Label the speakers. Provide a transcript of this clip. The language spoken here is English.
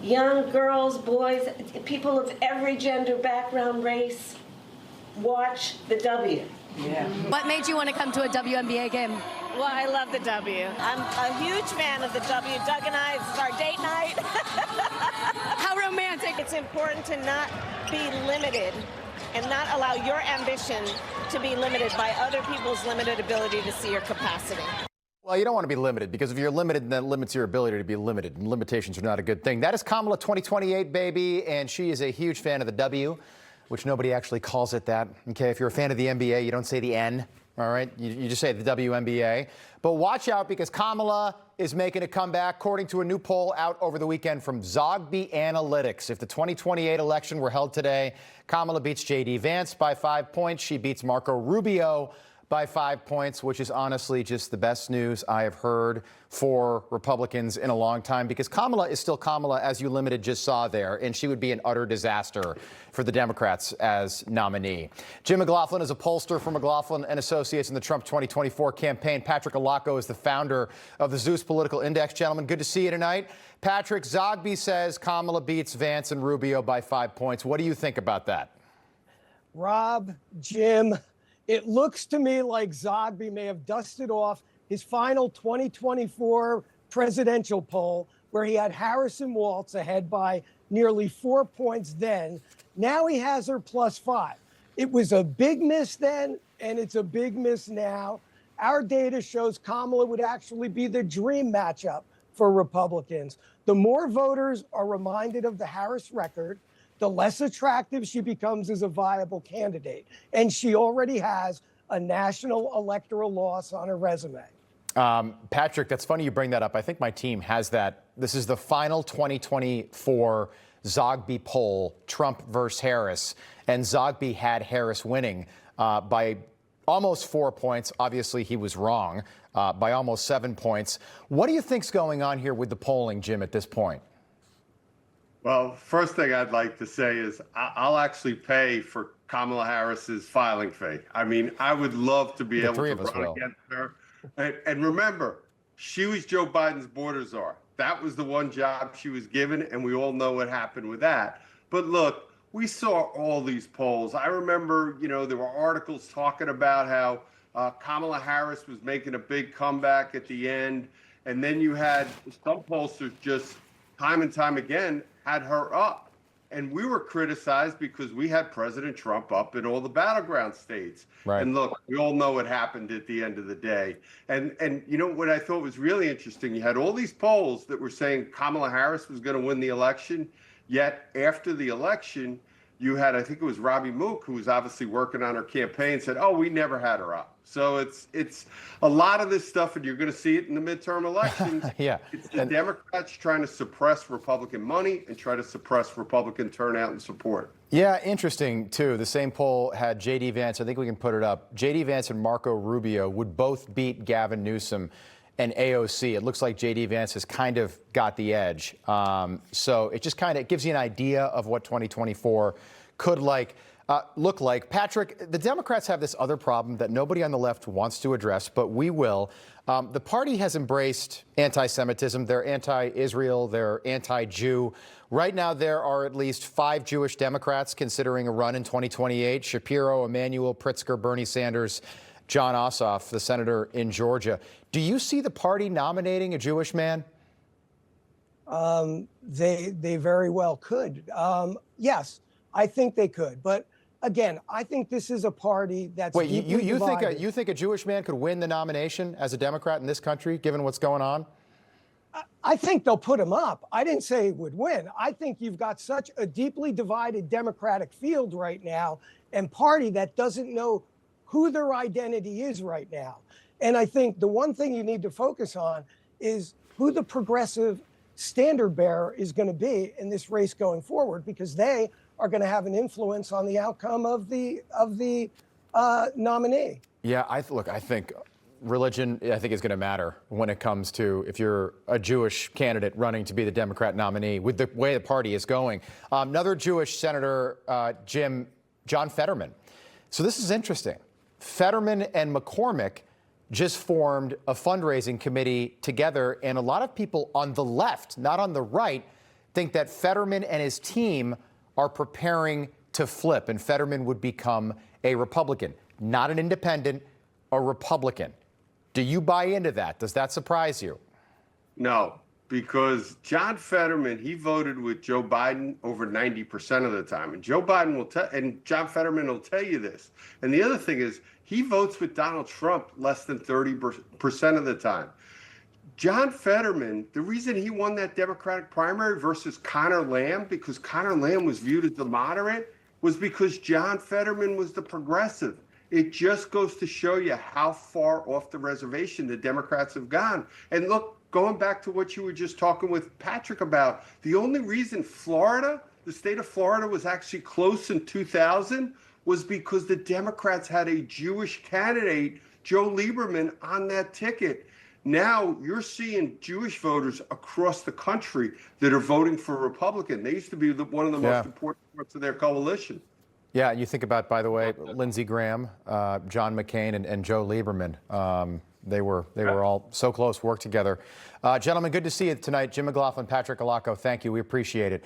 Speaker 1: young girls, boys, people of every gender, background, race, watch the W.
Speaker 2: Yeah.
Speaker 3: What made you want to come to a WNBA game?
Speaker 4: Well, I love the W. I'm a huge fan of the W. Doug and I, this is our date night.
Speaker 3: How romantic.
Speaker 4: It's important to not be limited and not allow your ambition to be limited by other people's limited ability to see your capacity.
Speaker 5: Well, you don't want to be limited, because if you're limited, then that limits your ability to be limited, and limitations are not a good thing. That is Kamala 2028, baby, and she is a huge fan of the W, which nobody actually calls it that. Okay, if you're a fan of the NBA, you don't say the N, all right? You just say the WNBA. But watch out, because Kamala is making a comeback, according to a new poll out over the weekend from Zogby Analytics. If the 2028 election were held today, Kamala beats J.D. Vance by 5 points. She beats Marco Rubio by 5 points, which is honestly just the best news I have heard for Republicans in a long time, because Kamala is still Kamala, as you limited just saw there, and she would be an utter disaster for the Democrats as nominee. Jim McLaughlin is a pollster for McLaughlin and Associates in the Trump 2024 campaign. Patrick Alaco is the founder of the Zeus Political Index. Gentlemen, good to see you tonight. Patrick, Zogby says Kamala beats Vance and Rubio by 5 points. What do you think about that?
Speaker 6: Rob, Jim, it looks to me like Zogby may have dusted off his final 2024 presidential poll, where he had Harris and Walz ahead by nearly 4 points then. Now he has her +5. It was a big miss then, and it's a big miss now. Our data shows Kamala would actually be the dream matchup for Republicans. The more voters are reminded of the Harris record, the less attractive she becomes as a viable candidate. And she already has a national electoral loss on her resume.
Speaker 5: Patrick, that's funny you bring that up. I think my team has that. This is the final 2024 Zogby poll, Trump versus Harris. And Zogby had Harris winning by almost 4 points. Obviously, he was wrong by almost 7 points. What do you think's going on here with the polling, Jim, at this point?
Speaker 7: Well, first thing I'd like to say is I'll actually pay for Kamala Harris's filing fee. I mean, I would love to be able to run against her. And remember, she was Joe Biden's border czar. That was the one job she was given, and we all know what happened with that. But look, we saw all these polls. I remember, there were articles talking about how Kamala Harris was making a big comeback at the end. And then you had some pollsters just time and time again had her up. And we were criticized because we had President Trump up in all the battleground states.
Speaker 5: Right.
Speaker 7: And look, we all know what happened at the end of the day. And what I thought was really interesting, you had all these polls that were saying Kamala Harris was going to win the election. Yet after the election, you had, I think it was Robbie Mook, who was obviously working on her campaign, said, oh, we never had her up. So it's a lot of this stuff, and you're going to see it in the midterm elections.
Speaker 5: Yeah.
Speaker 7: It's the Democrats trying to suppress Republican money and try to suppress Republican turnout and support.
Speaker 5: Yeah, interesting, too. The same poll had J.D. Vance. I think we can put it up. J.D. Vance and Marco Rubio would both beat Gavin Newsom and AOC. It looks like J.D. Vance has kind of got the edge. So it just kind of gives you an idea of what 2024 could look like. Patrick, the Democrats have this other problem that nobody on the left wants to address, but we will. The party has embraced anti-Semitism. They're anti-Israel. They're anti-Jew. Right now, there are at least 5 Jewish Democrats considering a run in 2028. Shapiro, Emanuel, Pritzker, Bernie Sanders, John Ossoff, the senator in Georgia. Do you see the party nominating a Jewish man?
Speaker 6: They very well could. Yes, I think they could. But again, I think this is a party that's deeply divided.
Speaker 5: You think a Jewish man could win the nomination as a Democrat in this country, given what's going on?
Speaker 6: I think they'll put him up. I didn't say he would win. I think you've got such a deeply divided Democratic field right now, and party that doesn't know who their identity is right now. And I think the one thing you need to focus on is who the progressive standard bearer is going to be in this race going forward, because they are going to have an influence on the outcome of the nominee.
Speaker 5: Yeah, I think religion, is going to matter when it comes to if you're a Jewish candidate running to be the Democrat nominee with the way the party is going. Another Jewish senator, John Fetterman. So this is interesting. Fetterman and McCormick just formed a fundraising committee together, and a lot of people on the left, not on the right, think that Fetterman and his team are preparing to flip, and Fetterman would become a Republican, not an independent, a Republican. Do you buy into that? Does that surprise you?
Speaker 7: No, because John Fetterman, he voted with Joe Biden over 90% of the time. And Joe Biden will tell, and John Fetterman will tell you this. And the other thing is, he votes with Donald Trump less than 30% of the time. John Fetterman, the reason he won that Democratic primary versus Connor Lamb, because Connor Lamb was viewed as the moderate, was because John Fetterman was the progressive. It just goes to show you how far off the reservation the Democrats have gone. And look, going back to what you were just talking with Patrick about, the only reason Florida, the state of Florida, was actually close in 2000 was because the Democrats had a Jewish candidate, Joe Lieberman, on that ticket. Now you're seeing Jewish voters across the country that are voting for Republican. They used to be one of the most important parts of their coalition.
Speaker 5: Yeah, and you think about, by the way, Lindsey Graham, John McCain, and Joe Lieberman. They were all so close, worked together. Gentlemen, good to see you tonight. Jim McLaughlin, Patrick Alaco, thank you. We appreciate it.